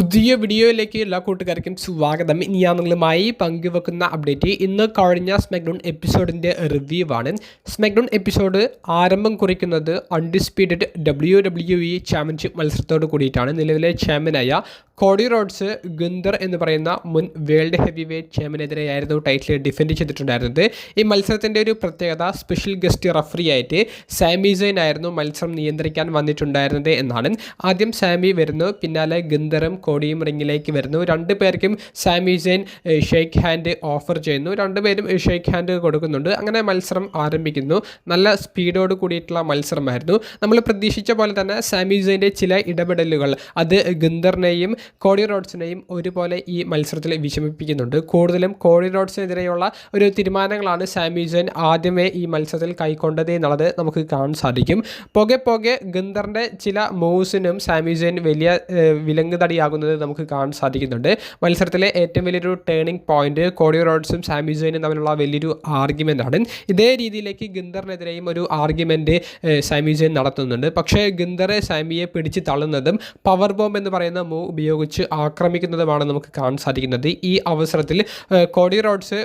പുതിയ വീഡിയോയിലേക്ക് എല്ലാ കൂട്ടുകാർക്കും സ്വാഗതം. ഇനി ഞാൻ നിങ്ങളുമായി പങ്കുവെക്കുന്ന അപ്ഡേറ്റ് ഇന്ന് കഴിഞ്ഞ സ്മാക്ഡൗൺ എപ്പിസോഡിൻ്റെ റിവ്യൂ ആണ്. സ്മാക്ഡൗൺ എപ്പിസോഡ് ആരംഭം കുറിക്കുന്നത് അൺഡിസ്പ്യൂട്ടഡ് WWE ചാമ്പ്യൻഷിപ്പ് മത്സരത്തോട് കൂടിയിട്ടാണ്. നിലവിലെ ചാമ്പ്യനായ കോഡി റോഡ്സ് ഗുന്തർ എന്ന് പറയുന്ന മുൻ വേൾഡ് ഹെവി വെയ്റ്റ് ചാമ്പ്യനെതിരെയായിരുന്നു ടൈറ്റിൽ ഡിഫെൻഡ് ചെയ്തിട്ടുണ്ടായിരുന്നത്. ഈ മത്സരത്തിൻ്റെ ഒരു പ്രത്യേകത സ്പെഷ്യൽ ഗസ്റ്റ് റഫറി ആയിട്ട് സാമി സെയിൻ ആയിരുന്നു മത്സരം നിയന്ത്രിക്കാൻ വന്നിട്ടുണ്ടായിരുന്നത് എന്നാണ്. ആദ്യം സാമി വരുന്നു, പിന്നാലെ ഗുന്തറും കോഡിയും റിങ്ങിലേക്ക് വരുന്നു. രണ്ടുപേർക്കും സാമി സെയിൻ ഷേക്ക് ഹാൻഡ് ഓഫർ ചെയ്യുന്നു. രണ്ടുപേരും ഷേക്ക് ഹാൻഡ് കൊടുക്കുന്നുണ്ട്. അങ്ങനെ മത്സരം ആരംഭിക്കുന്നു. നല്ല സ്പീഡോട് കൂടിയിട്ടുള്ള മത്സരമായിരുന്നു. നമ്മൾ പ്രതീക്ഷിച്ച പോലെ തന്നെ സാമി സെയിൻ്റെ ചില ഇടപെടലുകൾ അത് ഗുന്തറിനെയും കോഡി റോഡ്സിനെയും ഒരുപോലെ ഈ മത്സരത്തിൽ വിഷമിപ്പിക്കുന്നുണ്ട്. കൂടുതലും കോഡി റോഡ്സിനെതിരെയുള്ള ഒരു തീരുമാനങ്ങളാണ് സാമി സെയിൻ ആദ്യമേ ഈ മത്സരത്തിൽ കൈക്കൊണ്ടത് എന്നുള്ളത് നമുക്ക് കാണാൻ സാധിക്കും. പോകെ ഗുന്തറിൻ്റെ ചില മൂവ്സിനും സാമി സെയിൻ വലിയ വിലങ്ങ് തടിയാകുന്നത് നമുക്ക് കാണാൻ സാധിക്കുന്നുണ്ട്. മത്സരത്തിലെ ഏറ്റവും വലിയൊരു ടേണിംഗ് പോയിന്റ് കോഡി റോഡ്സും സാമി സെയിനും തമ്മിലുള്ള വലിയൊരു ആർഗ്യുമെൻ്റ് ആണ്. ഇതേ രീതിയിലേക്ക് ഗുന്തറിനെതിരെയും ഒരു ആർഗ്യുമെൻറ്റ് സാമി സെയിൻ നടത്തുന്നുണ്ട്. പക്ഷേ ഗുന്തർ സാമിയെ പിടിച്ച് തള്ളുന്നതും പവർ ബോംബ് എന്ന് പറയുന്ന മൂവ് ഉപയോഗിച്ച് ആക്രമിക്കുന്നതുമാണ് നമുക്ക് കാണാൻ സാധിക്കുന്നത്. ഈ അവസരത്തിൽ കോഡി റോഡ്സ്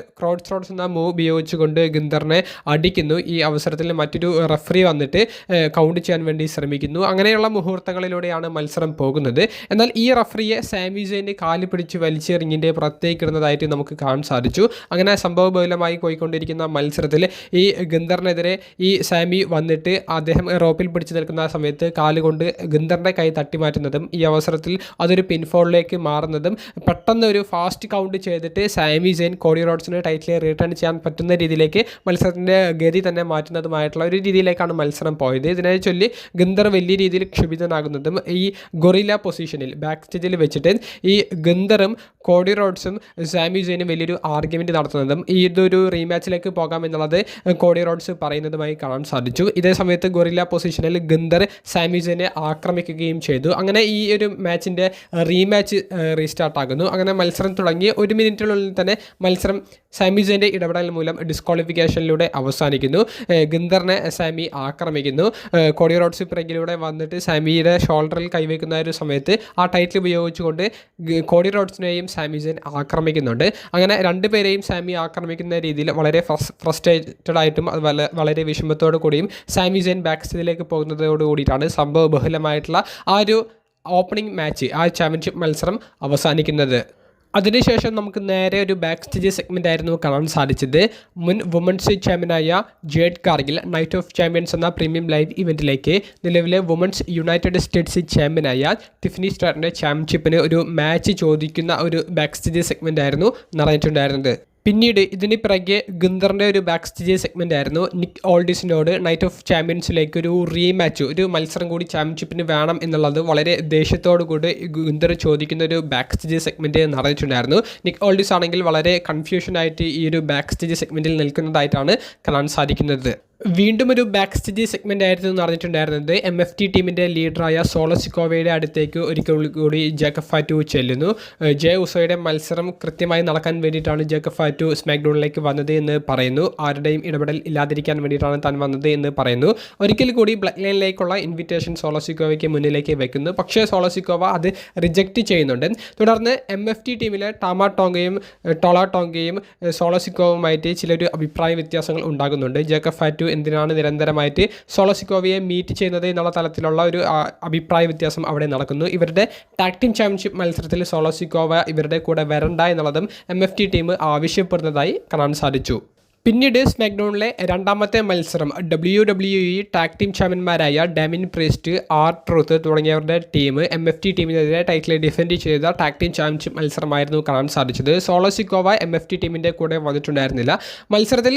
എന്ന മൂവ് ഉപയോഗിച്ചുകൊണ്ട് ഗുന്തറിനെ അടിക്കുന്നു. ഈ അവസരത്തിൽ മറ്റൊരു റഫറി വന്നിട്ട് കൗണ്ട് ചെയ്യാൻ വേണ്ടി ശ്രമിക്കുന്നു. അങ്ങനെയുള്ള മുഹൂർത്തങ്ങളിലൂടെയാണ് മത്സരം പോകുന്നത്. എന്നാൽ ഈ റഫറിയെ സാമി സെയിന് കാല് പിടിച്ച് വലിച്ച് റിങ്ങിൻ്റെ പുറത്തേക്ക് ഇടുന്നതായിട്ട് നമുക്ക് കാണാൻ സാധിച്ചു. അങ്ങനെ സംഭവബഹുലമായി പോയിക്കൊണ്ടിരിക്കുന്ന മത്സരത്തിൽ ഈ ഗുന്തറിനെതിരെ ഈ സാമി വന്നിട്ട് അദ്ദേഹം റോപ്പിൽ പിടിച്ചു നിൽക്കുന്ന സമയത്ത് കാലുകൊണ്ട് ഗുന്തറിൻ്റെ കൈ തട്ടിമാറ്റുന്നതും ഈ അവസരത്തിൽ അതൊരു പിൻഫോളിലേക്ക് മാറുന്നതും പെട്ടെന്ന് ഒരു ഫാസ്റ്റ് കൗണ്ട് ചെയ്തിട്ട് സാമി സെയിൻ കോഡി റോഡ്സിന് ടൈറ്റിൽ റിട്ടേൺ ചെയ്യാൻ പറ്റുന്ന രീതിയിലേക്ക് മത്സരത്തിൻ്റെ ഗതി തന്നെ മാറ്റുന്നതുമായിട്ടുള്ള ഒരു രീതിയിലേക്കാണ് മത്സരം പോയത്. ഇതിനെ ചൊല്ലി ഗുന്തർ വലിയ രീതിയിൽ ക്ഷുഭിതനാകുന്നതും ഈ ഗൊറില്ല പൊസിഷനിൽ ബാക്ക് സ്റ്റേജിൽ വെച്ചിട്ട് ഈ ഗുന്തറും കോഡി റോഡ്സും സാമി സെയിനും വലിയൊരു ആർഗ്യുമെൻറ്റ് നടത്തുന്നതും ഇതൊരു റീമാച്ചിലേക്ക് പോകാം എന്നുള്ളത് കോഡി റോഡ്സ് പറയുന്നതുമായി കാണാൻ സാധിച്ചു. ഇതേ സമയത്ത് ഗൊറില്ല പൊസിഷനിൽ ഗുന്തർ സാമി സെയിനെ ആക്രമിക്കുകയും ചെയ്തു. അങ്ങനെ ഈ ഒരു മാച്ചിൻ്റെ റീമാച്ച് റീസ്റ്റാർട്ടാകുന്നു. അങ്ങനെ മത്സരം തുടങ്ങി 1 മിനിറ്റിനുള്ളിൽ തന്നെ മത്സരം സാമി സെയിൻ്റെ ഇടപെടൽ മൂലം ഡിസ്ക്വാളിഫിക്കേഷനിലൂടെ അവസാനിക്കുന്നു. ഗുന്തറിനെ സാമി ആക്രമിക്കുന്നു. കോഡി റോഡ്സ് പിറകിലൂടെ വന്നിട്ട് സാമിയുടെ ഷോൾഡറിൽ കൈവയ്ക്കുന്ന ഒരു സമയത്ത് ആ ടൈറ്റിൽ ഉപയോഗിച്ചുകൊണ്ട് കോഡി റോഡ്സിനെയും സാമി സെയിൻ ആക്രമിക്കുന്നുണ്ട്. അങ്ങനെ രണ്ടുപേരെയും സാമി ആക്രമിക്കുന്ന രീതിയിൽ വളരെ ഫ്രസ്ട്രേറ്റഡ് ആയിട്ടും വളരെ വിഷമത്തോടു കൂടിയും സാമി സെയിൻ ബാക്ക് സ്റ്റേജിലേക്ക് പോകുന്നതോടു കൂടിയിട്ടാണ് സംഭവ ബഹുലമായിട്ടുള്ള ആ ഒരു ഓപ്പണിംഗ് മാച്ച്, ആ ചാമ്പ്യൻഷിപ്പ് മത്സരം അവസാനിക്കുന്നത്. അതിനുശേഷം നമുക്ക് നേരെ ഒരു ബാക്ക് സ്റ്റേജ് സെഗ്മെൻ്റ് ആയിരുന്നു കാണാൻ സാധിച്ചത്. മുൻ വുമൻസ് ചാമ്പ്യനായ jade Kargil night of champions എന്ന പ്രീമിയം ലൈവ് ഇവൻറ്റിലേക്ക് നിലവിലെ വുമൻസ് യുണൈറ്റഡ് സ്റ്റേറ്റ്സ് ചാമ്പ്യനായ ടിഫനി സ്ട്രാറ്റിൻ്റെ ചാമ്പ്യൻഷിപ്പിന് ഒരു മാച്ച് ചോദിക്കുന്ന ഒരു ബാക്ക് സ്റ്റേജ് സെഗ്മെൻ്റ് ആയിരുന്നു നടന്നിട്ടുണ്ടായിരുന്നത്. പിന്നീട് ഇതിന് പിറകെ ഗുന്തറിൻ്റെ ഒരു ബാക്ക് സ്റ്റേജ് സെഗ്മെൻ്റ് ആയിരുന്നു നിക് ഓൾഡിസിനോട് നൈറ്റ് ഓഫ് ചാമ്പ്യൻസിലേക്ക് ഒരു റീമാച്ച്, ഒരു മത്സരം കൂടി ചാമ്പ്യൻഷിപ്പിന് വേണം എന്നുള്ളത് വളരെ ദേഷ്യത്തോടു കൂടി ഗുന്തർ ചോദിക്കുന്ന ഒരു ബാക്ക് സ്റ്റേജ് സെഗ്മെൻറ്റ് നടന്നിട്ടുണ്ടായിരുന്നു. നിക് ഓൾഡിസ് ആണെങ്കിൽ വളരെ കൺഫ്യൂഷനായിട്ട് ഈ ഒരു ബാക്ക് സ്റ്റേജ് സെഗ്മെൻറ്റിൽ നിൽക്കുന്നതായിട്ടാണ് കാണാൻ സാധിക്കുന്നത്. വീണ്ടും ഒരു ബാക്ക് സ്റ്റേജ് സെഗ്മെൻ്റ് ആയിരുന്നു നടന്നിട്ടുണ്ടായിരുന്നത്. MFT ടീമിൻ്റെ ലീഡറായ സോളോ സിക്കോവയുടെ അടുത്തേക്ക് ഒരിക്കൽ കൂടി ജേക്കബ് ഫാറ്റു ചെല്ലുന്നു. ജെ ഉസോയുടെ മത്സരം കൃത്യമായി നടക്കാൻ വേണ്ടിയിട്ടാണ് ജേക്കബ് ഫാറ്റു സ്മാക്ഡൗണിലേക്ക് വന്നത് എന്ന് പറയുന്നു. ആരുടെയും ഇടപെടൽ ഇല്ലാതിരിക്കാൻ വേണ്ടിയിട്ടാണ് താൻ വന്നത് എന്ന് പറയുന്നു. ഒരിക്കൽ കൂടി ബ്ലാക്ക് ലൈനിലേക്കുള്ള ഇൻവിറ്റേഷൻ സോളോ സിക്കോവയ്ക്ക് മുന്നിലേക്ക് വെക്കുന്നു. പക്ഷേ സോളോ സിക്കോവ അത് റിജക്റ്റ് ചെയ്യുന്നുണ്ട്. തുടർന്ന് MFT ടീമിലെ ടോള ടോങ്കയും സോളോ സിക്കോവുമായിട്ട് ചിലൊരു അഭിപ്രായ വ്യത്യാസങ്ങൾ ഉണ്ടാകുന്നുണ്ട്. ജേക്കബ് ഫാറ്റു എന്തിനാണ് നിരന്തരമായിട്ട് സോളോ സിക്കോവയെ മീറ്റ് ചെയ്യുന്നത് എന്നുള്ള തലത്തിലുള്ള ഒരു അഭിപ്രായ വ്യത്യാസം അവിടെ നടക്കുന്നു. ഇവരുടെ ടാഗ് ടീം ചാമ്പ്യൻഷിപ്പ് മത്സരത്തിൽ സോളോ സിക്കോവ ഇവരുടെ കൂടെ വരണ്ട എന്നുള്ളതും MFT ടീം ആവശ്യപ്പെടുന്നതായി കാണാൻ സാധിച്ചു. പിന്നീട് സ്മാക്ഡൗണിലെ രണ്ടാമത്തെ മത്സരം WWE ടാഗ് ടീം ചാമ്പ്യന്മാരായ ഡാമിൻ പ്രീസ്റ്റ്, R-Truth തുടങ്ങിയവരുടെ ടീം MFT ടീമിനെതിരെ ടൈറ്റിൽ ഡിഫെൻഡ് ചെയ്ത ടാഗ് ടീം ചാമ്പ്യൻഷിപ്പ് മത്സരമായിരുന്നു കാണാൻ സാധിച്ചത്. സോളോ സിക്കോവ MFT ടീമിൻ്റെ കൂടെ വന്നിട്ടുണ്ടായിരുന്നില്ല. മത്സരത്തിൽ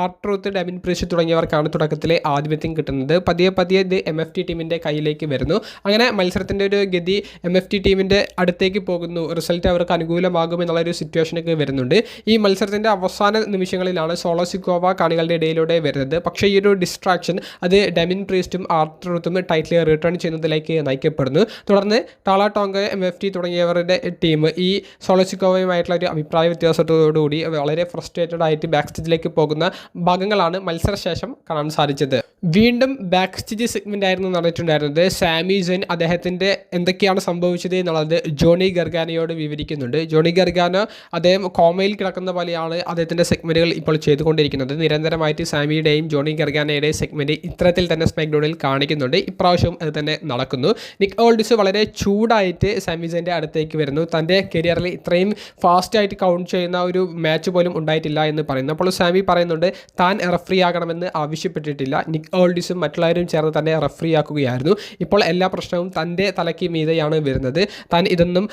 R-Truth, ഡാമിൻ പ്രീസ്റ്റ് തുടങ്ങിയവർക്കാണ് തുടക്കത്തിലെ ആധിപത്യം കിട്ടുന്നത്. പതിയെ ഇത് MFT ടീമിൻ്റെ കയ്യിലേക്ക് വരുന്നു. അങ്ങനെ മത്സരത്തിൻ്റെ ഒരു ഗതി MFT ടീമിൻ്റെ അടുത്തേക്ക് പോകുന്നു. റിസൾട്ട് അവർക്ക് അനുകൂലമാകുമെന്നുള്ളൊരു സിറ്റുവേഷനൊക്കെ വരുന്നുണ്ട്. ഈ മത്സരത്തിൻ്റെ അവസാന നിമിഷങ്ങളിലാണ് സോളോസിക്കോവ കാണികളുടെ ഇടയിലൂടെ വരുന്നത്. പക്ഷേ ഈ ഒരു ഡിസ്ട്രാക്ഷൻ അത് ഡെമിൻ പ്രീസ്റ്റും ആർട്രൂത്തും ടൈറ്റിൽ റിട്ടേൺ ചെയ്യുന്നതിലേക്ക് നയിക്കപ്പെടുന്നു. തുടർന്ന് ടാള ടോങ്ക, MFT തുടങ്ങിയവരുടെ ടീം ഈ സോളോസിക്കോവയുമായിട്ടുള്ള ഒരു അഭിപ്രായ വ്യത്യാസത്തോടുകൂടി വളരെ ഫ്രസ്ട്രേറ്റഡ് ആയിട്ട് ബാക്ക് സ്റ്റേജിലേക്ക് പോകുന്ന ഭാഗങ്ങളാണ് മത്സരശേഷം കാണാൻ സാധിച്ചത്. വീണ്ടും ബാക്ക് സ്റ്റേജ് സെഗ്മെൻ്റ് ആയിരുന്നു നടന്നിട്ടുണ്ടായിരുന്നത്. സാമി സെയിൻ അദ്ദേഹത്തിൻ്റെ എന്തൊക്കെയാണ് സംഭവിച്ചത് എന്നുള്ളത് ജോണി ഗർഗാനയോട് വിവരിക്കുന്നുണ്ട്. ജോണി ഗർഗാനോ അദ്ദേഹം കോമയിൽ കിടക്കുന്ന പോലെയാണ് അദ്ദേഹത്തിൻ്റെ സെഗ്മെൻറ്റുകൾ ഇപ്പോൾ ചെയ്തുകൊണ്ടിരിക്കുന്നത്. നിരന്തരമായിട്ട് സാമിയുടെയും ജോണി ഗർഗാനയുടെയും സെഗ്മെൻറ്റ് ഇത്തരത്തിൽ തന്നെ സ്മാക്ഡൗണിൽ കാണിക്കുന്നുണ്ട്. ഇപ്രാവശ്യവും അത് തന്നെ നടക്കുന്നു. നിക് ഓൾഡിസ് വളരെ ചൂടായിട്ട് സാമി സെയിൻ്റെ അടുത്തേക്ക് വരുന്നു. തൻ്റെ കരിയറിൽ ഇത്രയും ഫാസ്റ്റായിട്ട് കൗണ്ട് ചെയ്യുന്ന ഒരു മാച്ച് പോലും ഉണ്ടായിട്ടില്ല എന്ന് പറയുന്നു. അപ്പോൾ സാമി പറയുന്നുണ്ട് താൻ റെഫറി ആകണമെന്ന് ആവശ്യപ്പെട്ടിട്ടില്ല. നിക് ഓൾഡിസും മറ്റുള്ളവരും ചേർന്ന് തന്നെ റെഫറി ആക്കുകയായിരുന്നു. ഇപ്പോൾ എല്ലാ പ്രശ്നവും തൻ്റെ തലയ്ക്ക് മീതെയാണ് വരുന്നത്. താൻ ഇതൊന്നും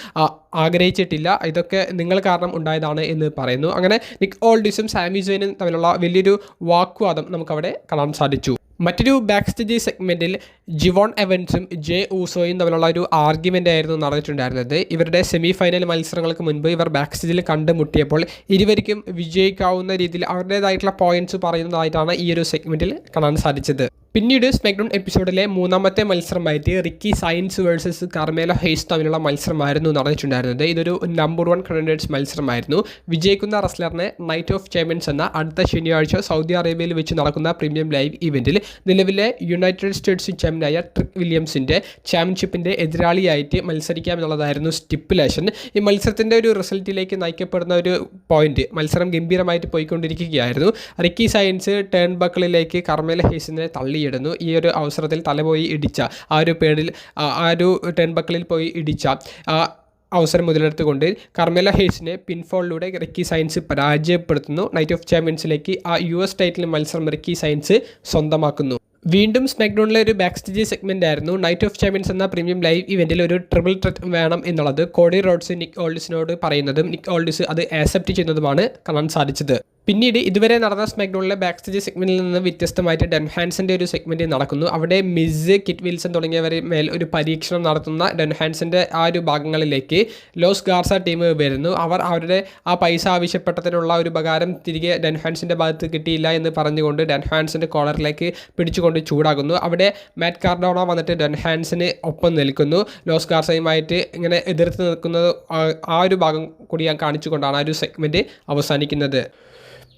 ആഗ്രഹിച്ചിട്ടില്ല, ഇതൊക്കെ നിങ്ങൾ കാരണം ഉണ്ടായതാണ് എന്ന് പറയുന്നു. അങ്ങനെ നിക് ഓൾഡിസും സാമി സെയിനും തമ്മിലുള്ള വലിയൊരു വാഗ്വാദം നമുക്കവിടെ കാണാൻ സാധിച്ചു. മറ്റൊരു ബാക്ക് സ്റ്റേജ് സെഗ്മെൻറ്റിൽ ജിവോൺ എവൻസും ജെ ഊസോയും തമ്മിലുള്ള ഒരു ആർഗ്യുമെൻ്റ് ആയിരുന്നു നടന്നിട്ടുണ്ടായിരുന്നത്. ഇവരുടെ സെമി ഫൈനൽ മത്സരങ്ങൾക്ക് മുൻപ് ഇവർ ബാക്ക് സ്റ്റേജിൽ കണ്ടുമുട്ടിയപ്പോൾ ഇരുവർക്കും വിജയിക്കാവുന്ന രീതിയിൽ അവരുടേതായിട്ടുള്ള പോയിന്റ്സ് പറയുന്നതായിട്ടാണ് ഈ ഒരു സെഗ്മെൻറ്റിൽ കാണാൻ സാധിച്ചത്. പിന്നീട് സ്മാക്ഡൗൺ എപ്പിസോഡിലെ മൂന്നാമത്തെ മത്സരമായിട്ട് റിക്കി സയൻസ് വേഴ്സസ് കാർമേലോ ഹെയ്സ് തമ്മിലുള്ള മത്സരമായിരുന്നു നടന്നിട്ടുണ്ടായിരുന്നത്. ഇതൊരു നമ്പർ 1 കണ്ടൻഡേഴ്സ് മത്സരമായിരുന്നു. വിജയിക്കുന്ന റെസ്ലറിനെ നൈറ്റ് ഓഫ് ചാമ്പ്യൻസ് എന്ന അടുത്ത ശനിയാഴ്ച സൗദി അറേബ്യയിൽ വെച്ച് നടക്കുന്ന പ്രീമിയം ലൈവ് ഇവൻറ്റിൽ നിലവിലെ യുണൈറ്റഡ് സ്റ്റേറ്റ്സ് ചാമ്പ്യനായ ട്രിക് വില്യംസിൻ്റെ ചാമ്പ്യൻഷിപ്പിൻ്റെ എതിരാളിയായിട്ട് മത്സരിക്കാമെന്നുള്ളതായിരുന്നു സ്റ്റിപ്പുലേഷൻ. ഈ മത്സരത്തിൻ്റെ ഒരു റിസൾട്ടിലേക്ക് നയിക്കപ്പെടുന്ന ഒരു പോയിന്റ്, മത്സരം ഗംഭീരമായിട്ട് പോയിക്കൊണ്ടിരിക്കുകയായിരുന്നു. റിക്കി സയൻസ് ടേൺ ബക്കിളിലേക്ക് കാർമേലോ ഹെയ്സിനെ തള്ളിയിടുന്നു. ഈ ഒരു അവസരത്തിൽ തലപോയി ഇടിച്ച ആ ഒരു പേടിൽ ആ ഒരു ടേൺ ബക്കിളിൽ പോയി ഇടിച്ച അവസരം മുതലെടുത്തുകൊണ്ട് കാർമേലോ ഹെയ്സിനെ പിൻഫോളിലൂടെ റിക്കി സയൻസ് പരാജയപ്പെടുത്തുന്നു. നൈറ്റ് ഓഫ് ചാമ്പ്യൻസിലേക്ക് ആ US ടൈറ്റിൽ മത്സരം റിക്കി സയൻസ് സ്വന്തമാക്കുന്നു. വീണ്ടും സ്മാക്ഡൗണിലെ ഒരു ബാക്ക് സ്റ്റേജ് സെഗ്മെൻ്റ് ആയിരുന്നു. നൈറ്റ് ഓഫ് ചാമ്പ്യൻസ് എന്ന പ്രീമിയം ലൈവ് ഇവൻറ്റിൽ ഒരു ട്രിപ്പിൾ ത്രെറ്റ് വേണം എന്നുള്ളത് കോഡി റോഡ്സ് നിക് ഓൾഡിസിനോട് പറയുന്നതും നിക് ഓൾഡിസ് അത് ആക്സെപ്റ്റ് ചെയ്യുന്നതുമാണ് കാണാൻ സാധിച്ചത്. പിന്നീട് ഇതുവരെ നടന്ന സ്മാക്ഡൗണിലെ ബാക്ക് സ്റ്റേജ് സെഗ്മെൻറ്റിൽ നിന്ന് വ്യത്യസ്തമായിട്ട് ഡെൻ ഹാൻസൻ്റെ ഒരു സെഗ്മെൻറ്റ് നടക്കുന്നു. അവിടെ മിസ്, കിറ്റ് വിൽസൺ തുടങ്ങിയവരെ മേൽ ഒരു പരീക്ഷണം നടത്തുന്ന ഡെൻ ഹാൻസൻ്റെ ആ ഒരു ഭാഗങ്ങളിലേക്ക് ലോസ് ഗാർസ ടീം വരുന്നു. അവർ അവരുടെ ആ പൈസ ആവശ്യപ്പെട്ടതിനുള്ള ഒരു ഉപകാരം തിരികെ ഡെൻ ഹാൻസിൻ്റെ ഭാഗത്ത് കിട്ടിയില്ല എന്ന് പറഞ്ഞുകൊണ്ട് ഡെൻ ഹാൻസിൻ്റെ കോളറിലേക്ക് പിടിച്ചുകൊണ്ട് ചൂടാകുന്നു. അവിടെ മാറ്റ് കാർഡോണ വന്നിട്ട് ഡെൻ ഹാൻസിന് ഒപ്പം നിൽക്കുന്നു. ലോസ് ഗാർസയുമായിട്ട് ഇങ്ങനെ എതിർത്ത് നിൽക്കുന്നത് ആ ഒരു ഭാഗം കൂടി ഞാൻ കാണിച്ചുകൊണ്ടാണ് ആ ഒരു സെഗ്മെൻറ്റ് അവസാനിക്കുന്നത്.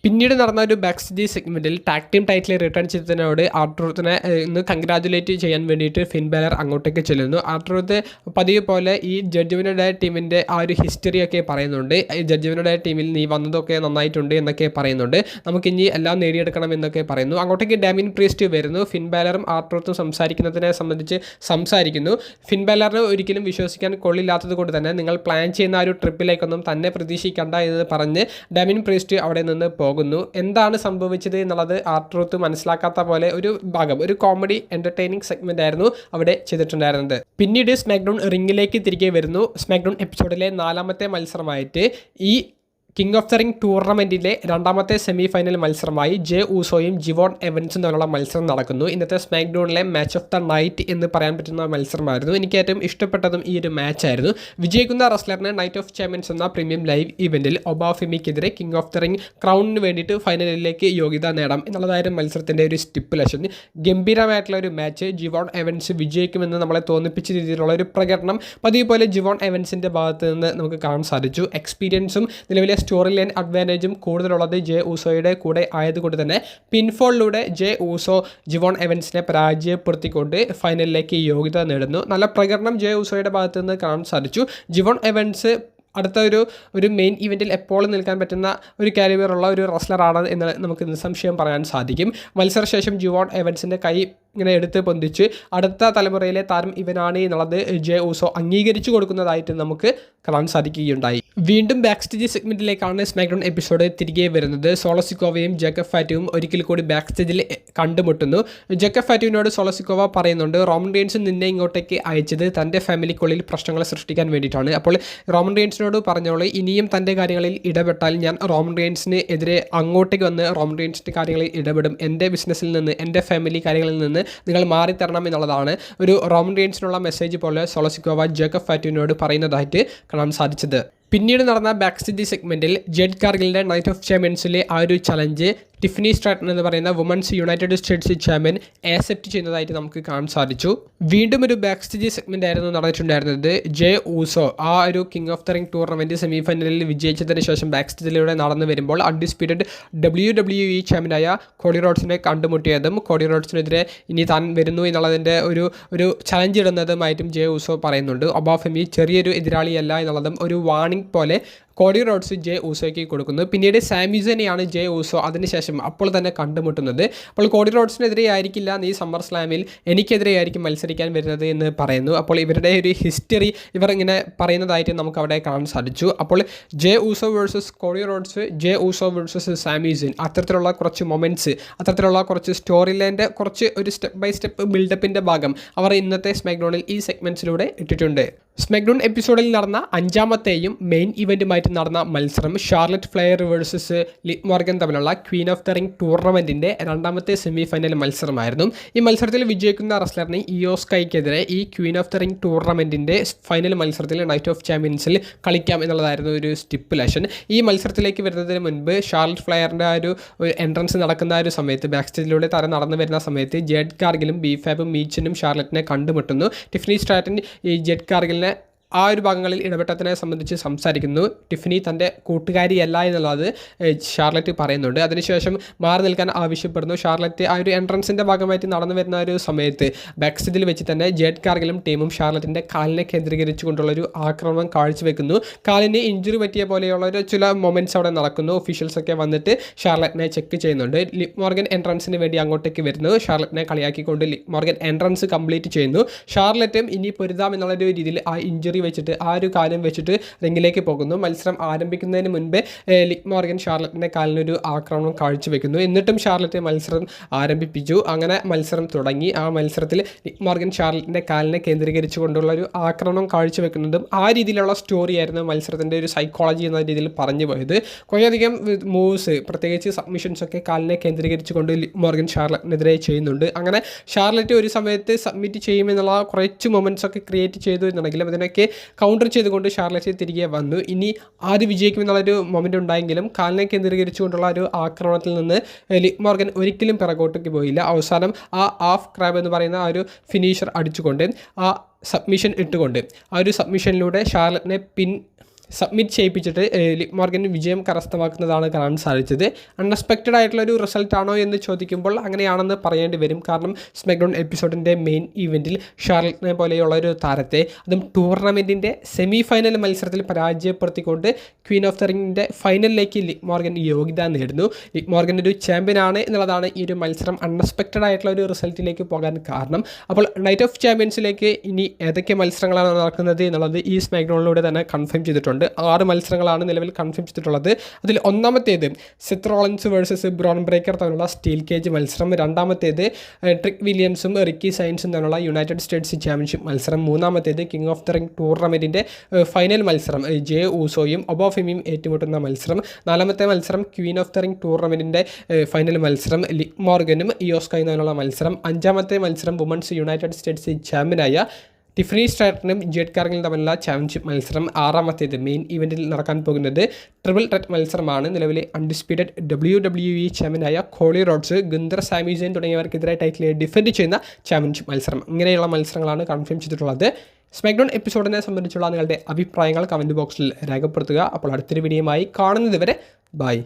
പിന്നീട് നടന്ന ഒരു ബാക്ക് സ്റ്റേജ് സെഗ്മെൻറ്റിൽ ടാഗ് ടീം ടൈറ്റിൽ റിട്ടേൺ ചെയ്തതിനോട് ആർട്രൂത്തിനെ ഇന്ന് കൺഗ്രാജുലേറ്റ് ചെയ്യാൻ വേണ്ടിയിട്ട് ഫിൻ ബാലർ അങ്ങോട്ടേക്ക് ചെല്ലുന്നു. ആർട്രൂത്ത് പതിവ് പോലെ ഈ ജഡ്ജ്മെൻ്റ് ടീമിൻ്റെ ആ ഒരു ഹിസ്റ്ററിയൊക്കെ പറയുന്നുണ്ട്. ഈ ജഡ്ജ്മെൻ്റ് ടീമിൽ നീ വന്നതൊക്കെ നന്നായിട്ടുണ്ട് എന്നൊക്കെ പറയുന്നുണ്ട്. നമുക്കിനി എല്ലാം നേടിയെടുക്കണം എന്നൊക്കെ പറയുന്നു. അങ്ങോട്ടേക്ക് ഡാമിൻ പ്രീസ്റ്റ് വരുന്നു. ഫിൻ ബാലറും ആർട്രൂത്തും സംസാരിക്കുന്നതിനെ സംബന്ധിച്ച് സംസാരിക്കുന്നു. ഫിൻ ബാലറിന് ഒരിക്കലും വിശ്വസിക്കാൻ കൊള്ളില്ലാത്തത് കൊണ്ട് തന്നെ നിങ്ങൾ പ്ലാൻ ചെയ്യുന്ന ആ ഒരു ട്രിപ്പിലേക്കൊന്നും തന്നെ പ്രതീക്ഷിക്കേണ്ട എന്ന് പറഞ്ഞ് ഡാമിൻ പ്രീസ്റ്റ് അവിടെ നിന്ന് പോകുന്നു. എന്താണ് സംഭവിച്ചത് എന്നുള്ളത് ആർട്രൂത്ത് മനസ്സിലാക്കാത്ത പോലെ ഒരു ഭാഗം, ഒരു കോമഡി എൻ്റർടൈനിങ് സെഗ്മെൻ്റ് ആയിരുന്നു അവിടെ ചെയ്തിട്ടുണ്ടായിരുന്നത്. പിന്നീട് സ്മാക്ഡൗൺ റിങ്ങിലേക്ക് തിരികെ വരുന്നു. സ്മാക്ഡൗൺ എപ്പിസോഡിലെ 4ാമത്തെ മത്സരമായിട്ട് ഈ കിങ് ഓഫ് ദ റിംഗ് ടൂർണമെൻറ്റിലെ 2ാമത്തെ സെമി ഫൈനൽ മത്സരമായി ജെ ഊസോയും ജിവോൺ എവൻസും തമ്മിലുള്ള മത്സരം നടക്കുന്നു. ഇന്നത്തെ സ്മാക്ഡൗണിലെ മാച്ച് ഓഫ് ദ നൈറ്റ് എന്ന് പറയാൻ പറ്റുന്ന മത്സരമായിരുന്നു. എനിക്ക് ഏറ്റവും ഇഷ്ടപ്പെട്ടതും ഈ ഒരു മാച്ചായിരുന്നു. വിജയിക്കുന്ന റെസ്ലറിന് നൈറ്റ് ഓഫ് ചാമ്പ്യൻസ് എന്ന പ്രീമിയം ലൈവ് ഇവൻറ്റിൽ ഒബാഫെമിക്കെതിരെ കിങ് ഓഫ് ദ റിംഗ് ക്രൗണിന് വേണ്ടിയിട്ട് ഫൈനലിലേക്ക് യോഗ്യത നേടാം എന്നുള്ളതായിരുന്നു മത്സരത്തിൻ്റെ ഒരു സ്റ്റിപ്പുലേഷൻ. ഗംഭീരമായിട്ടുള്ള ഒരു മാച്ച്. ജിവോൺ എവൻസ് വിജയിക്കുമെന്ന് നമ്മളെ തോന്നിപ്പിച്ച രീതിയിലുള്ള ഒരു പ്രകടനം പതിവ് പോലെ ജിവോൺ എവൻസിൻ്റെ ഭാഗത്ത് നിന്ന് നമുക്ക് കാണാൻ സാധിച്ചു. എക്സ്പീരിയൻസും നിലവിലെ സ്റ്റോറി ലൈൻ അഡ്വാൻറ്റേജും കൂടുതലുള്ളത് ജെ ഊസോയുടെ കൂടെ ആയതുകൊണ്ട് തന്നെ പിൻഫോളിലൂടെ ജെ ഊസോ ജിവോൺ എവൻസിനെ പരാജയപ്പെടുത്തിക്കൊണ്ട് ഫൈനലിലേക്ക് യോഗ്യത നേടുന്നു. നല്ല പ്രകടനം ജെ ഊസോയുടെ ഭാഗത്ത് നിന്ന് കാണാൻ സാധിച്ചു. ജിവോൺ എവൻസ് അടുത്ത ഒരു മെയിൻ ഇവൻറ്റിൽ എപ്പോഴും നിൽക്കാൻ പറ്റുന്ന ഒരു കാലിബറുള്ള ഒരു റെസ്ലറാണ് എന്ന് നമുക്ക് നിസ്സംശയം പറയാൻ സാധിക്കും. മത്സരശേഷം ജിവോൺ എവൻസിൻ്റെ കൈ ഇങ്ങനെ എടുത്ത് പൊന്തിച്ച് അടുത്ത തലമുറയിലെ താരം ഇവനാണ് എന്നുള്ളത് ജെ ഊസോ അംഗീകരിച്ചു കൊടുക്കുന്നതായിട്ട് നമുക്ക് കാണാൻ സാധിക്കുകയുണ്ടായി. വീണ്ടും ബാക്ക് സ്റ്റേജ് സെഗ്മെൻറ്റിലേക്കാണ് സ്മാക്ഡൗൺ എപ്പിസോഡ് തിരികെ വരുന്നത്. സോളോസിക്കോവയും ജേക്കബ് ഫാറ്റുവും ഒരിക്കൽ കൂടി ബാക്ക് സ്റ്റേജിൽ കണ്ടുമുട്ടുന്നു. ജേക്കബ് ഫാറ്റുവിനോട് സോളോസിക്കോവ പറയുന്നുണ്ട് റോമൻ റെയിൻസ് നിന്നെ ഇങ്ങോട്ടേക്ക് അയച്ചത് തൻ്റെ ഫാമിലിക്കുള്ളിൽ പ്രശ്നങ്ങൾ സൃഷ്ടിക്കാൻ വേണ്ടിയിട്ടാണ്. അപ്പോൾ റോമൻ റെയിൻസിനോട് പറഞ്ഞോളൂ ഇനിയും തൻ്റെ കാര്യങ്ങളിൽ ഇടപെട്ടാൽ ഞാൻ റോമൻ റെയിൻസിന് എതിരെ അങ്ങോട്ടേക്ക് വന്ന് റോമൻ റെയിൻസിൻ്റെ കാര്യങ്ങളിൽ ഇടപെടും. എൻ്റെ ബിസിനസ്സിൽ നിന്ന്, എൻ്റെ ഫാമിലി കാര്യങ്ങളിൽ നിന്ന് നിങ്ങൾ മാറിത്തരണം എന്നുള്ളതാണ് ഒരു റോമൻ റെയിൻസിനുള്ള മെസ്സേജ് പോലെ സോളോസിക്കോവ ജേക്കബ് ഫാറ്റുവിനോട് പറയുന്നതായിട്ട് കാണാൻ സാധിച്ചത്. പിന്നീട് നടന്ന ബാക്ക് സ്റ്റേജ് സെഗ്മെൻറ്റിൽ ജെഡ് കാർഗിലിൻ്റെ നൈറ്റ് ഓഫ് ചാമ്പ്യൻസിലെ ആ ഒരു ചലഞ്ച് ടിഫനി സ്ട്രാറ്റൺ എന്ന് പറയുന്ന women's united states champion accept ചെയ്യുന്നതായിട്ട് നമുക്ക് കാണാൻ സാധിച്ചു. വീണ്ടും ഒരു ബാക്ക് സ്റ്റേജ് സെഗ്മെൻ്റ് ആയിരുന്നു നടന്നിട്ടുണ്ടായിരുന്നത്. ജെ ഊസോ ആ ഒരു king of the ring tournament സെമിഫൈനലിൽ വിജയിച്ചതിന് ശേഷം ബാക്ക് സ്റ്റേജിലൂടെ നടന്നു വരുമ്പോൾ അൺഡിസ്പ്യൂട്ടഡ് WWE ചാമ്പ്യനായ കോഡി റോഡ്സിനെ കണ്ടുമുട്ടിയതും കോഡി റോഡ്സിനെതിരെ ഇനി താൻ വരുന്നു എന്നുള്ളതിൻ്റെ ഒരു ചലഞ്ച് ഇടുന്നതുമായിട്ടും ജെ ഊസോ പറയുന്നുണ്ട്. ഒബാഫെമി ചെറിയൊരു എതിരാളിയല്ല എന്നുള്ളതും ഒരു വാർണിംഗ് പോലെ കോഡി റോഡ്സ് ജെ ഊസോയ്ക്ക് കൊടുക്കുന്നു. പിന്നീട് സാമിസനെയാണ് ജെ ഊസോ അതിനുശേഷം അപ്പോൾ തന്നെ കണ്ടുമുട്ടുന്നത്. അപ്പോൾ കോഡി റോഡ്സിനെതിരെ ആയിരിക്കില്ല നീ സമ്മർ സ്ലാമിൽ എനിക്കെതിരെ ആയിരിക്കും മത്സരിക്കാൻ വരുന്നത് എന്ന് പറയുന്നു. അപ്പോൾ ഇവരുടെ ഒരു ഹിസ്റ്ററി ഇവർ ഇങ്ങനെ പറയുന്നതായിട്ട് നമുക്ക് അവിടെ കാണാൻ സാധിച്ചു. അപ്പോൾ Jey Uso versus Cody Rhodes, Jey Uso versus Sami Zayn, അത്തരത്തിലുള്ള കുറച്ച് മൊമെൻറ്റ്സ്, അത്തരത്തിലുള്ള കുറച്ച് സ്റ്റോറി ലൈൻ്റെ കുറച്ച് ഒരു സ്റ്റെപ്പ് ബൈ സ്റ്റെപ്പ് ബിൽഡപ്പിൻ്റെ ഭാഗം അവർ ഇന്നത്തെ സ്മാക്ഡൗണിൽ ഈ സെഗ്മെൻറ്റ്സിലൂടെ ഇട്ടിട്ടുണ്ട്. സ്മാക്ഡൗൺ എപ്പിസോഡിൽ നടന്ന അഞ്ചാമത്തെയും മെയിൻ ഇവൻറ്റുമായിട്ട് നടന്ന മത്സരം Charlotte Flair versus Liv Morgan തമ്മിലുള്ള ക്വീൻ ഓഫ് ദ റിംഗ് ടൂർണമെൻറ്റിൻ്റെ രണ്ടാമത്തെ സെമി ഫൈനൽ മത്സരമായിരുന്നു. ഈ മത്സരത്തിൽ വിജയിക്കുന്ന റെസ്ലറിന് ഇയോ സ്കൈക്കെതിരെ ഈ ക്വീൻ ഓഫ് ദ റിംഗ് ടൂർണമെൻറ്റിൻ്റെ ഫൈനൽ മത്സരത്തിൽ നൈറ്റ് ഓഫ് ചാമ്പ്യൻസിൽ കളിക്കാം എന്നുള്ളതായിരുന്നു ഒരു സ്റ്റിപ്പുലേഷൻ. ഈ മത്സരത്തിലേക്ക് വരുന്നതിന് മുൻപ് ഷാർലറ്റ് ഫ്ലെയറിൻ്റെ ആ ഒരു എൻട്രൻസ് നടക്കുന്ന ആ ഒരു സമയത്ത് ബാക്ക് സ്റ്റേജിലൂടെ താരം നടന്നു വരുന്ന സമയത്ത് ജെഡ് കാർഗിലും ബീഫാബും മീച്ചനും ഷാർലറ്റിനെ കണ്ടുമുട്ടുന്നു. ടിഫനി സ്ട്രാറ്റൻ ഈ ജെഡ് കാർഗിലിനെ ആ ഒരു ഭാഗങ്ങളിൽ ഇടപെട്ടതിനെ സംബന്ധിച്ച് സംസാരിക്കുന്നു. ടിഫനി തൻ്റെ കൂട്ടുകാരിയല്ല എന്നുള്ളത് ഷാർലറ്റ് പറയുന്നുണ്ട്. അതിനുശേഷം മാറി നിൽക്കാൻ ആവശ്യപ്പെടുന്നു. ഷാർലറ്റ് ആ ഒരു എൻട്രൻസിൻ്റെ ഭാഗമായിട്ട് നടന്നു വരുന്ന ഒരു സമയത്ത് ബാക്ക് സ്റ്റേജിൽ വെച്ച് തന്നെ ജെഡ് കാർഗിലും ടീമും ഷാർലറ്റിൻ്റെ കാലിനെ കേന്ദ്രീകരിച്ചുകൊണ്ടുള്ളൊരു ആക്രമണം കാഴ്ചവെക്കുന്നു. കാലിന് ഇഞ്ചുറി പറ്റിയ പോലെയുള്ള ഒരു ചില മൊമെൻറ്റ്സ് അവിടെ നടക്കുന്നു. ഒഫീഷ്യൽസൊക്കെ വന്നിട്ട് ഷാർലറ്റിനെ ചെക്ക് ചെയ്യുന്നുണ്ട്. ലിവ് മോർഗൻ എൻട്രൻസിന് വേണ്ടി അങ്ങോട്ടേക്ക് വരുന്നു. ഷാർലറ്റിനെ കളിയാക്കിക്കൊണ്ട് ലിവ് മോർഗൻ എൻട്രൻസ് കംപ്ലീറ്റ് ചെയ്യുന്നു. ഷാർലറ്റും ഇനി പൊരുതാം എന്നുള്ളൊരു രീതിയിൽ ആ ഇഞ്ചുറി വെച്ചിട്ട് ആ ഒരു കാര്യം വെച്ചിട്ട് റിംഗിലേക്ക് പോകുന്നു. മത്സരം ആരംഭിക്കുന്നതിന് മുൻപേ ലിവ് മോർഗൻ ഷാർലറ്റിൻ്റെ കാലിനൊരു ആക്രമണം കാഴ്ചവെക്കുന്നു. എന്നിട്ടും ഷാർലറ്റ് മത്സരം ആരംഭിപ്പിച്ചു. അങ്ങനെ മത്സരം തുടങ്ങി. ആ മത്സരത്തിൽ ലിവ് മോർഗൻ ഷാർലറ്റിൻ്റെ കാലിനെ കേന്ദ്രീകരിച്ചുകൊണ്ടുള്ള ഒരു ആക്രമണം കാഴ്ചവെക്കുന്നതും ആ രീതിയിലുള്ള സ്റ്റോറി ആയിരുന്നു മത്സരത്തിൻ്റെ ഒരു സൈക്കോളജി എന്ന രീതിയിൽ പറഞ്ഞു പോയത്. കുറേയധികം മൂവ്സ് പ്രത്യേകിച്ച് സബ്മിഷൻസ് ഒക്കെ കാലിനെ കേന്ദ്രീകരിച്ചുകൊണ്ട് ലിവ് മോർഗൻ ഷാർലറ്റിനെതിരെ ചെയ്യുന്നുണ്ട്. അങ്ങനെ ഷാർലറ്റ് ഒരു സമയത്ത് സബ്മിറ്റ് ചെയ്യുമെന്നുള്ള കുറച്ച് മൊമെൻറ്റ്സ് ഒക്കെ ക്രിയേറ്റ് ചെയ്തു എന്നുണ്ടെങ്കിലും അതിനൊക്കെ കൗണ്ടർ ചെയ്തുകൊണ്ട് ഷാർലറ്റ് തിരികെ വന്നു. ഇനി ആര് വിജയിക്കുമെന്നുള്ളൊരു മൊമെൻ്റ് ഉണ്ടായെങ്കിലും കാലിനെ കേന്ദ്രീകരിച്ചുകൊണ്ടുള്ള ഒരു ആക്രമണത്തിൽ നിന്ന് ലിവ് മോർഗൻ ഒരിക്കലും പിറകോട്ടേക്ക് പോയില്ല. അവസാനം ആ ഹാഫ് ക്രാബ് എന്ന് പറയുന്ന ആ ഒരു ഫിനിഷർ അടിച്ചുകൊണ്ട് ആ സബ്മിഷൻ ഇട്ടുകൊണ്ട് ആ ഒരു സബ്മിഷനിലൂടെ ഷാർലറ്റിനെ സബ്മിറ്റ് ചെയ്യിപ്പിച്ചിട്ട് ലിവ് മോർഗൻ വിജയം കരസ്ഥമാക്കുന്നതാണ് കാണാൻ സാധിച്ചത്. അൺഎക്സ്പെക്റ്റഡ് ആയിട്ടുള്ളൊരു റിസൾട്ടാണോ എന്ന് ചോദിക്കുമ്പോൾ അങ്ങനെയാണെന്ന് പറയേണ്ടി വരും. കാരണം സ്മാക്ഡൗൺ എപ്പിസോഡിൻ്റെ മെയിൻ ഇവൻറ്റിൽ ഷാർലറ്റിനെ പോലെയുള്ള ഒരു താരത്തെ അതും ടൂർണമെൻറ്റിൻ്റെ സെമി ഫൈനൽ മത്സരത്തിൽ പരാജയപ്പെടുത്തിക്കൊണ്ട് ക്വീൻ ഓഫ് ദ റിംഗിൻ്റെ ഫൈനലിലേക്ക് ലിവ് മോർഗൻ യോഗ്യത നേടുന്നു. ലിവ് മോർഗൻ ഒരു ചാമ്പ്യനാണ് എന്നുള്ളതാണ് ഈ ഒരു മത്സരം അൺഎക്സ്പെക്റ്റഡ് ആയിട്ടുള്ള ഒരു റിസൾട്ടിലേക്ക് പോകാൻ കാരണം. അപ്പോൾ നൈറ്റ് ഓഫ് ചാമ്പ്യൻസിലേക്ക് ഇനി ഏതൊക്കെ മത്സരങ്ങളാണ് നടക്കുന്നത് എന്നുള്ളത് ഈ സ്മാക്ഡൗണിലൂടെ തന്നെ കൺഫേം ചെയ്തിട്ടുണ്ട്. 6 മത്സരങ്ങളാണ് നിലവിൽ കൺഫേം ചെയ്തിട്ടുള്ളത്. അതിൽ ഒന്നാമത്തേത് Seth Rollins versus brown breaker തമ്മിലുള്ള സ്റ്റീൽ കേജ് മത്സരം. രണ്ടാമത്തേത് ട്രിക് വില്യംസും റിക്കി സൈൻസും തമ്മിലുള്ള യുണൈറ്റഡ് സ്റ്റേറ്റ്സ് ചാമ്പ്യൻഷിപ്പ് മത്സരം. മൂന്നാമത്തേത് കിങ് ഓഫ് ദ റിംഗ് ടൂർണമെൻറ്റിൻ്റെ ഫൈനൽ മത്സരം ജെ ഊസോയും ഒബാഫെമിയും ഏറ്റുമുട്ടുന്ന മത്സരം. നാലാമത്തെ മത്സരം ക്വീൻ ഓഫ് ദ റിംഗ് ടൂർണമെൻറ്റിൻ്റെ ഫൈനൽ മത്സരം ലിവ് മോർഗനും ഇയോ സ്കൈയും തമ്മിലുള്ള മത്സരം. അഞ്ചാമത്തെ മത്സരം വുമൻസ് യുണൈറ്റഡ് സ്റ്റേറ്റ്സ് ചാമ്പ്യനായ ടിഫനി സ്ട്രാറ്റനും ജെഡ് കാർഗിലും തമ്മിലുള്ള ചാമ്പ്യൻഷിപ്പ് മത്സരം. ആറാമത്തേത് മെയിൻ ഇവൻറ്റിൽ നടക്കാൻ പോകുന്നത് ട്രിപ്പിൾ ത്രെറ്റ് മത്സരമാണ്. നിലവിലെ അൺഡിസ്പ്യൂട്ടഡ് WWE ചാമ്പ്യനായ കോഡി റോഡ്സ്, ഗുന്തർ സാമിസൻ തുടങ്ങിയവർക്കെതിരെ ടൈറ്റിൽ ഡിഫെൻഡ് ചെയ്യുന്ന ചാമ്പ്യൻഷിപ്പ് മത്സരം. ഇങ്ങനെയുള്ള മത്സരങ്ങളാണ് കൺഫേം ചെയ്തിട്ടുള്ളത്. സ്മാക്ഡൗൺ എപ്പിസോഡിനെ സംബന്ധിച്ചുള്ള നിങ്ങളുടെ അഭിപ്രായങ്ങൾ കമൻറ്റ് ബോക്സിൽ രേഖപ്പെടുത്തുക. അപ്പോൾ അടുത്തൊരു വീഡിയോയുമായി കാണുന്നത് വരെ ബൈ.